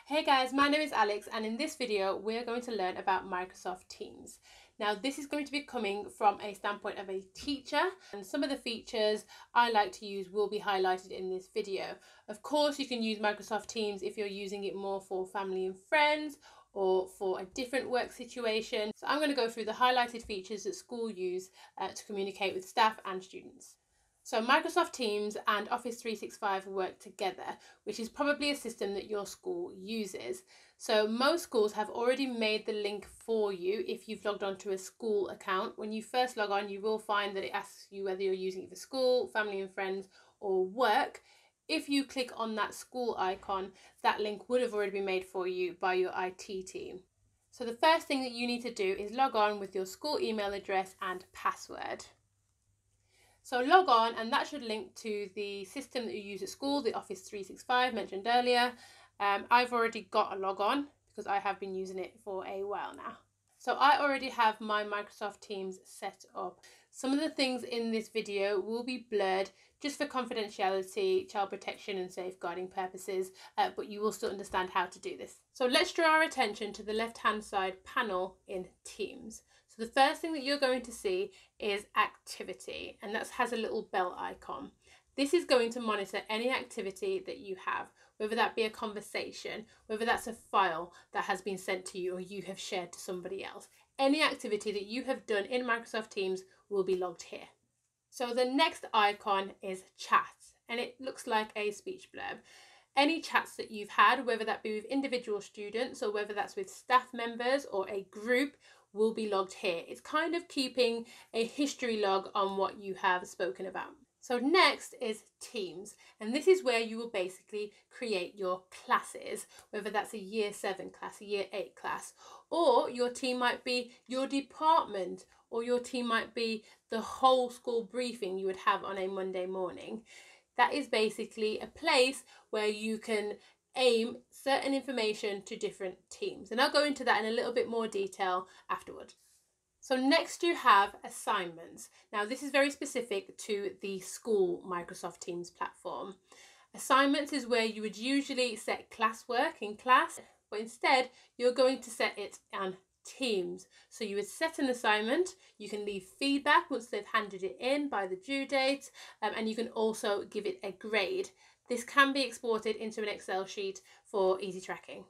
Hey guys, my name is Alex and in this video we're going to learn about Microsoft Teams. Now this is going to be coming from a standpoint of a teacher, and some of the features I like to use will be highlighted in this video. Of course you can use Microsoft Teams if you're using it more for family and friends or for a different work situation. So I'm going to go through the highlighted features that school use to communicate with staff and students. So Microsoft Teams and Office 365 work together, which is probably a system that your school uses. So most schools have already made the link for you if you've logged onto a school account. When you first log on, you will find that it asks you whether you're using it for school, family and friends, or work. If you click on that school icon, that link would have already been made for you by your IT team. So the first thing that you need to do is log on with your school email address and password. So log on, and that should link to the system that you use at school, the Office 365 mentioned earlier. I've already got a log on because I have been using it for a while now. So I already have my Microsoft Teams set up. Some of the things in this video will be blurred just for confidentiality, child protection and safeguarding purposes, but you will still understand how to do this. So let's draw our attention to the left-hand side panel in Teams. So the first thing that you're going to see is activity, and that has a little bell icon. This is going to monitor any activity that you have, whether that be a conversation, whether that's a file that has been sent to you or you have shared to somebody else. Any activity that you have done in Microsoft Teams will be logged here. So the next icon is chat, and it looks like a speech blurb. Any chats that you've had, whether that be with individual students or whether that's with staff members or a group, will be logged here. It's kind of keeping a history log on what you have spoken about. So next is Teams, and this is where you will basically create your classes, whether that's a year 7 class, a year 8 class, or your team might be your department, or your team might be the whole school briefing you would have on a Monday morning. That is basically a place where you can aim certain information to different teams, and I'll go into that in a little bit more detail afterward. So next you have assignments. Now this is very specific to the school Microsoft Teams platform. Assignments is where you would usually set classwork in class, but instead you're going to set it on Teams. So you would set an assignment, you can leave feedback once they've handed it in by the due date, and you can also give it a grade. This can be exported into an Excel sheet for easy tracking.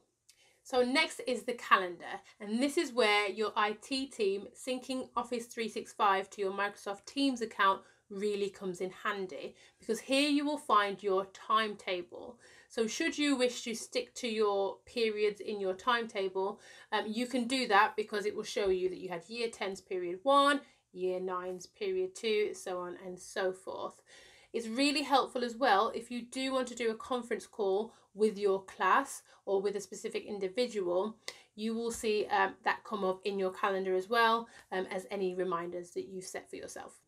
So next is the calendar, and this is where your IT team syncing Office 365 to your Microsoft Teams account really comes in handy, because here you will find your timetable. So should you wish to stick to your periods in your timetable, you can do that because it will show you that you had year 10's period 1, year 9's period 2, so on and so forth. It's really helpful as well if you do want to do a conference call with your class or with a specific individual. You will see that come up in your calendar as well as any reminders that you've set for yourself.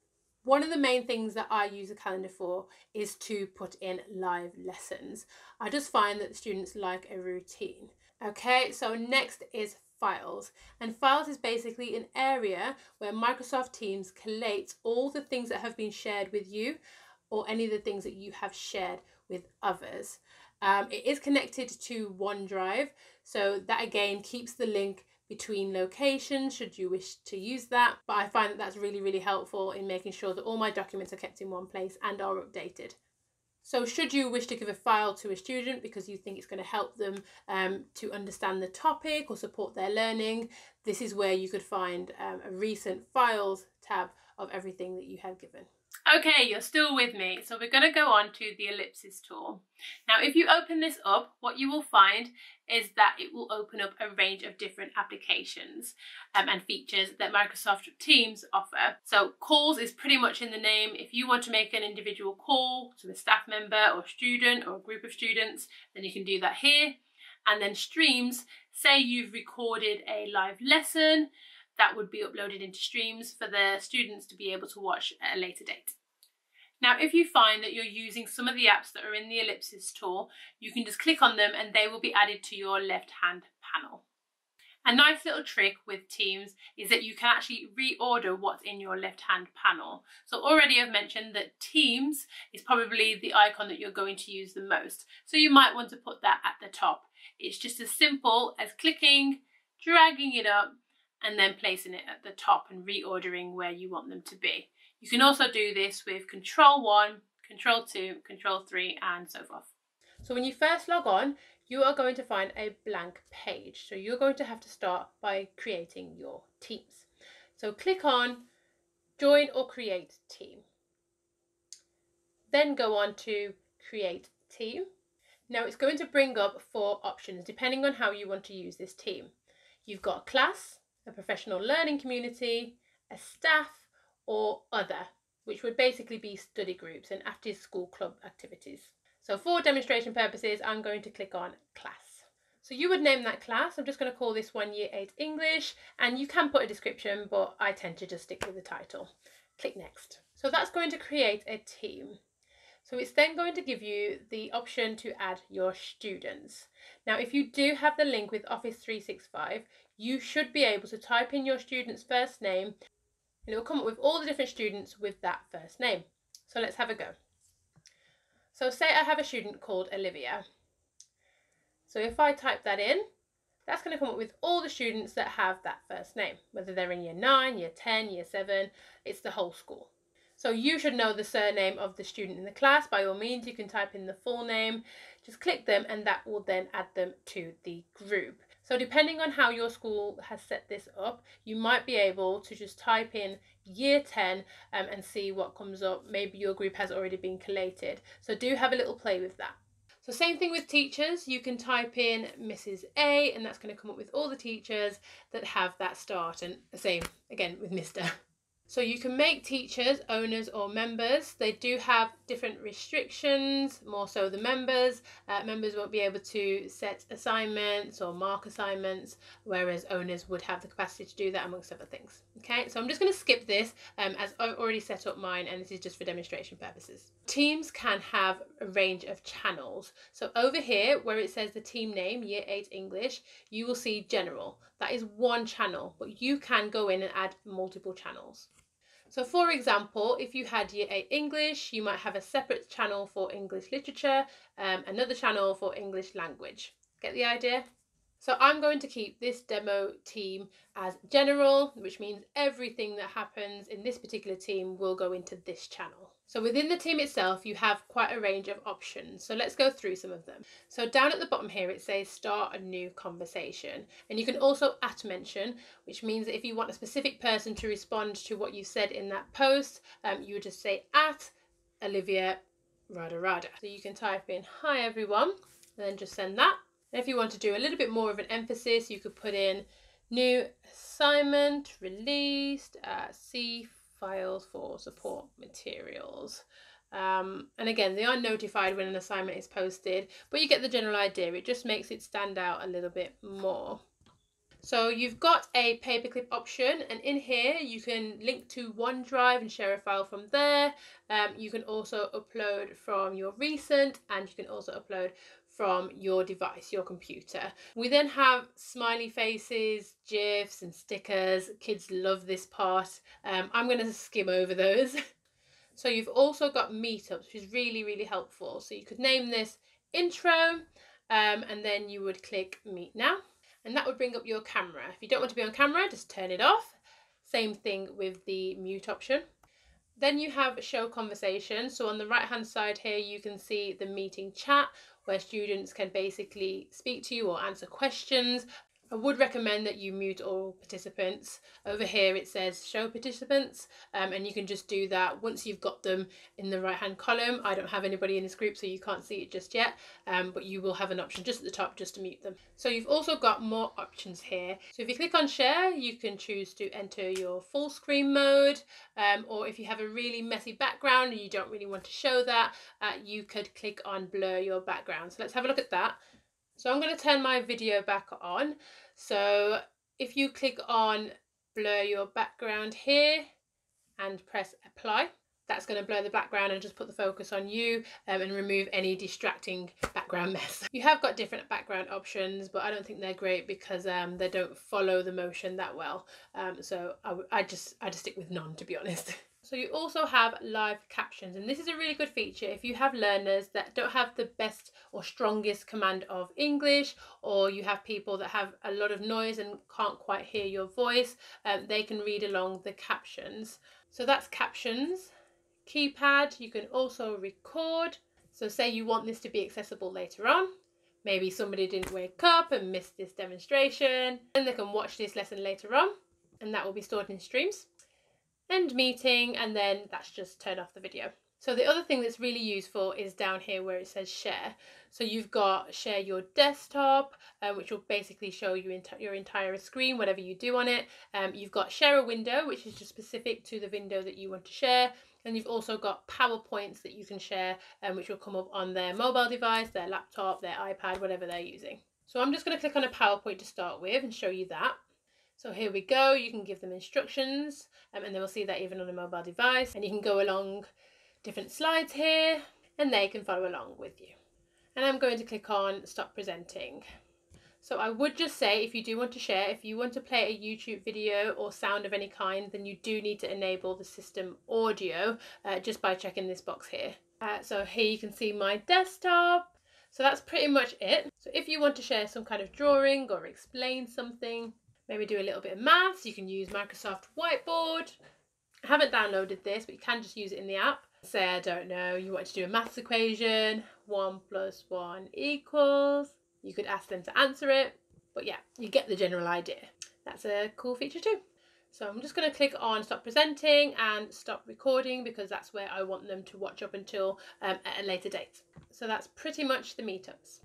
One of the main things that I use a calendar for is to put in live lessons. I just find that the students like a routine. Okay, so next is files, and files is basically an area where Microsoft Teams collates all the things that have been shared with you or any of the things that you have shared with others. It is connected to OneDrive, so that again keeps the link between locations should you wish to use that, but I find that that's really helpful in making sure that all my documents are kept in one place and are updated. So should you wish to give a file to a student because you think it's going to help them to understand the topic or support their learning, this is where you could find a recent files tab of everything that you have given. Okay, you're still with me. So we're going to go on to the ellipsis tool. Now, if you open this up, what you will find is that it will open up a range of different applications and features that Microsoft Teams offer. So calls is pretty much in the name. If you want to make an individual call to a staff member or student or a group of students, then you can do that here. And then streams, say you've recorded a live lesson, that would be uploaded into streams for the students to be able to watch at a later date. Now, if you find that you're using some of the apps that are in the ellipsis tool, you can just click on them and they will be added to your left-hand panel. A nice little trick with Teams is that you can actually reorder what's in your left-hand panel. So already I've mentioned that Teams is probably the icon that you're going to use the most. So you might want to put that at the top. It's just as simple as clicking, dragging it up, and then placing it at the top and reordering where you want them to be. You can also do this with Control 1, Control 2, Control 3, and so forth. So when you first log on, you are going to find a blank page. So you're going to have to start by creating your teams. So click on Join or Create Team. Then go on to Create Team. Now it's going to bring up 4 options depending on how you want to use this team. You've got a class, a professional learning community, a staff, or other, which would basically be study groups and after school club activities. So for demonstration purposes, I'm going to click on class. So you would name that class. I'm just going to call this one Year 8 English, and you can put a description, but I tend to just stick with the title. Click next. So that's going to create a team. So it's then going to give you the option to add your students. Now, if you do have the link with Office 365, you should be able to type in your student's first name and it will come up with all the different students with that first name. So let's have a go. So say I have a student called Olivia. So if I type that in, that's going to come up with all the students that have that first name, whether they're in year 9, year 10, year 7, it's the whole school. So you should know the surname of the student in the class. By all means, you can type in the full name, just click them and that will then add them to the group. So depending on how your school has set this up, you might be able to just type in year 10 and see what comes up. Maybe your group has already been collated. So do have a little play with that. So same thing with teachers, you can type in Mrs. A and that's going to come up with all the teachers that have that start, and the same again with Mr. So you can make teachers owners or members. They do have different restrictions, more so the members. Members won't be able to set assignments or mark assignments, whereas owners would have the capacity to do that amongst other things. Okay, so I'm just going to skip this as I've already set up mine and this is just for demonstration purposes. Teams can have a range of channels. So over here where it says the team name, Year 8 English, you will see general. That is one channel, but you can go in and add multiple channels. So for example, if you had Year 8 English, you might have a separate channel for English literature, another channel for English language. Get the idea? So I'm going to keep this demo team as general, which means everything that happens in this particular team will go into this channel. So within the team itself, you have quite a range of options. So let's go through some of them. So down at the bottom here, it says start a new conversation. And you can also @mention, which means that if you want a specific person to respond to what you said in that post, you would just say @Olivia Rada Rada. So you can type in hi everyone, and then just send that. And if you want to do a little bit more of an emphasis, you could put in new assignment released, C files for support materials. And again, they are notified when an assignment is posted, but you get the general idea. It just makes it stand out a little bit more. So you've got a paperclip option, and in here you can link to OneDrive and share a file from there. You can also upload from your recent, and you can also upload from your device, your computer. We then have smiley faces, GIFs and stickers. Kids love this part. I'm going to skim over those. So you've also got Meetups, which is really, really helpful. So you could name this intro, and then you would click Meet Now. And that would bring up your camera. If you don't want to be on camera, just turn it off. Same thing with the mute option. Then you have show conversation. So on the right hand side here, you can see the meeting chat where students can basically speak to you or answer questions. I would recommend that you mute all participants. Over here it says show participants, and you can just do that once you've got them in the right hand column. I don't have anybody in this group so you can't see it just yet, but you will have an option just at the top just to mute them. So you've also got more options here. So if you click on share, you can choose to enter your full screen mode, or if you have a really messy background and you don't really want to show that, you could click on blur your background. So let's have a look at that. So I'm going to turn my video back on. So if you click on blur your background here and press apply, that's going to blur the background and just put the focus on you, and remove any distracting background mess. You have got different background options, but I don't think they're great because they don't follow the motion that well. So I just stick with none, to be honest. So you also have live captions, and this is a really good feature if you have learners that don't have the best or strongest command of English, or you have people that have a lot of noise and can't quite hear your voice. They can read along the captions. So that's captions. Keypad, you can also record. So say you want this to be accessible later on. Maybe somebody didn't wake up and missed this demonstration, and they can watch this lesson later on, and that will be stored in streams. End meeting, and then that's just turn off the video. So the other thing that's really useful is down here where it says share. So you've got share your desktop, which will basically show you your entire screen, whatever you do on it. You've got share a window, which is just specific to the window that you want to share. And you've also got PowerPoints that you can share, which will come up on their mobile device, their laptop, their iPad, whatever they're using. So I'm just going to click on a PowerPoint to start with and show you that. So here we go, you can give them instructions, and they will see that even on a mobile device, and you can go along different slides here and they can follow along with you. And I'm going to click on stop presenting. So I would just say, if you do want to share, if you want to play a YouTube video or sound of any kind, then you do need to enable the system audio just by checking this box here. So here you can see my desktop. So that's pretty much it. So if you want to share some kind of drawing or explain something, maybe do a little bit of maths, you can use Microsoft Whiteboard. I haven't downloaded this, but you can just use it in the app. Say, I don't know, you want to do a maths equation, 1 + 1 equals. You could ask them to answer it, but yeah, you get the general idea. That's a cool feature too. So I'm just going to click on stop presenting and stop recording, because that's where I want them to watch up until at a later date. So that's pretty much the meetups.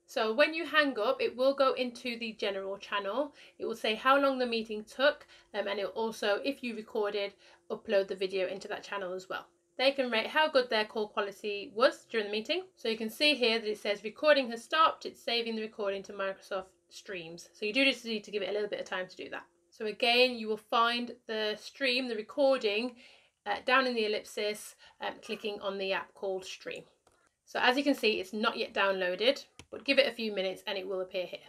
So when you hang up, it will go into the general channel. It will say how long the meeting took, and it will also, if you recorded, upload the video into that channel as well. They can rate how good their call quality was during the meeting. So you can see here that it says recording has stopped. It's saving the recording to Microsoft Streams. So you do just need to give it a little bit of time to do that. So again, you will find the stream, the recording, down in the ellipsis, clicking on the app called Stream. So as you can see, it's not yet downloaded, but give it a few minutes and it will appear here.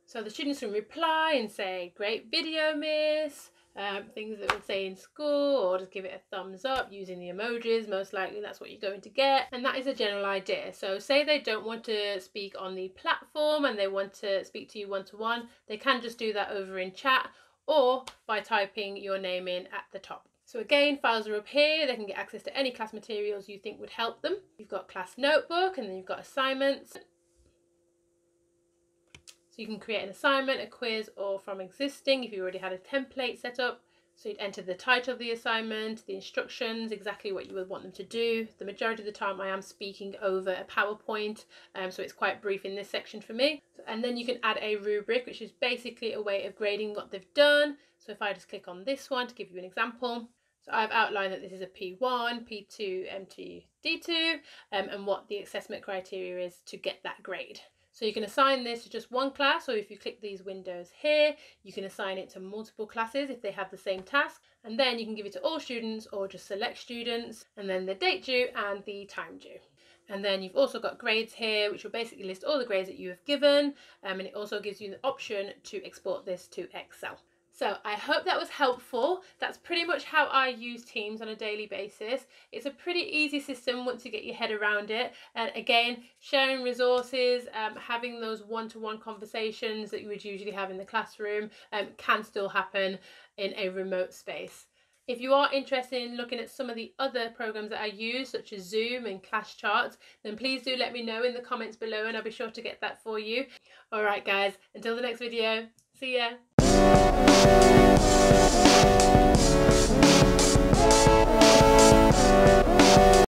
So the students can reply and say, great video, miss, things that would say in school, or just give it a thumbs up using the emojis. Most likely that's what you're going to get. And that is a general idea. So say they don't want to speak on the platform and they want to speak to you one-to-one, they can just do that over in chat or by typing your name in at the top. So again, files are up here. They can get access to any class materials you think would help them. You've got class notebook, and then you've got assignments. So you can create an assignment, a quiz, or from existing if you already had a template set up. So you'd enter the title of the assignment, the instructions, exactly what you would want them to do. The majority of the time I am speaking over a PowerPoint, so it's quite brief in this section for me. And then you can add a rubric, which is basically a way of grading what they've done. So if I just click on this one to give you an example. So I've outlined that this is a P1, P2, MT, D2, and what the assessment criteria is to get that grade. So you can assign this to just one class, or if you click these windows here, you can assign it to multiple classes if they have the same task. And then you can give it to all students or just select students, and then the date due and the time due. And then you've also got grades here, which will basically list all the grades that you have given, and it also gives you the option to export this to Excel. So I hope that was helpful. That's pretty much how I use Teams on a daily basis. It's a pretty easy system once you get your head around it. And again, sharing resources, having those one-to-one conversations that you would usually have in the classroom can still happen in a remote space. If you are interested in looking at some of the other programs that I use, such as Zoom and Class Charts, then please do let me know in the comments below and I'll be sure to get that for you. All right, guys, until the next video, see ya.